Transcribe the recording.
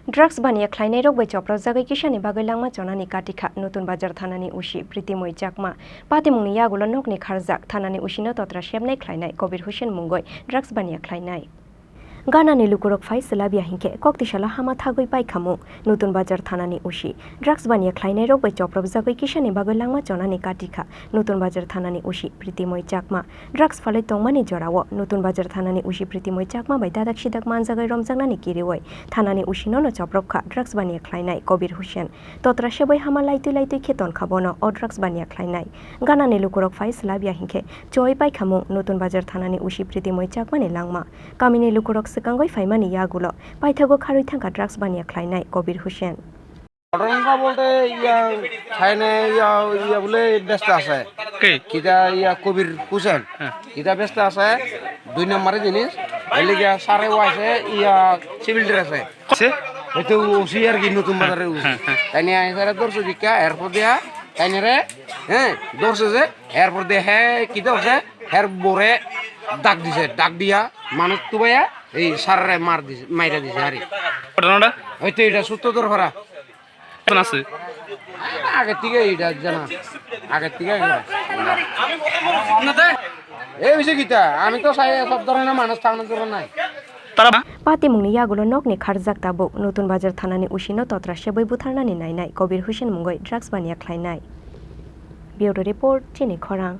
Drugs Baniya Khlainairok by Choprobjagwi Kisani bagwi Langma Chonani Katikha Natun Bazar Thanani usi Pritimoi Jakma Patimungni yagulo nokni kharjak Thanani usino totra shebnai khlainai Kobir Hussein Mungoi Drugs Baniya Khlainai Gana ni lukurok fai selabia hinke koktishala hama thagoi pai khamu Natun Bazar Thanani usi Drugs Baniya Khlainairok by Choprobjagwi Kisani bagwi Langma Chonani Katikha Natun Bazar Thanani usi Pritimoi Jakma Drugs falai tongmani jorawo Natun Bazar Thanani usi Pritimoi Jakma by dadak sidak manjagai romjangnani kiriwai Thanani usino no Choprobkha Drugs Baniya Khlainai Kobir Hussein totra shebai hama laitui kheton khabono o Drugs Baniya Khlainai Gana ni lukurok fai selabia hinke choi pai khamu Natun Bazar Thanani usi Pritimoi Jakma ni Langma kamini lukurok Sekangoi faimani yagulo paithago kharui thangka Drugs Baniya Khlainai Kobir Hussein ঘটনা বলতে খাইনে বলে ব্যস্ত আছে কিটা কবির হুসেন কিটা ব্যস্ত আছে 2 নম্বরের জিনিস এলিগা সারে ওয়াইছে সিভিল ড্রেস আছে এতো ওসি আর কি নতুন বাজারে তাইনি আইসারে দর্শ দিকা এরপর দিয়া তাইনরে দর্শে যে এরপর দিয়ে কিটা হচ্ছে হের বোরে ডাক দিছে ডাক দিয়া মানুষ তুবাইয়া এই সারে মাইরা দিছে আরে ঘটনাটা হইতো এটা সূত্রধর ভরা আছে আগে থেকে এটা জানা আগে থেকে এই বিষয় কিটা আমি তো সব ধরনের মানুষ থাকানোর জন্য নাই Patimungni yagulo nokni kharjak tabo Natun Bazar Thanani usino totra shebai butharnani nainai Kobir Hussein Mungoi Drugs Baniya Khlainai Bureau Report Chini Khorang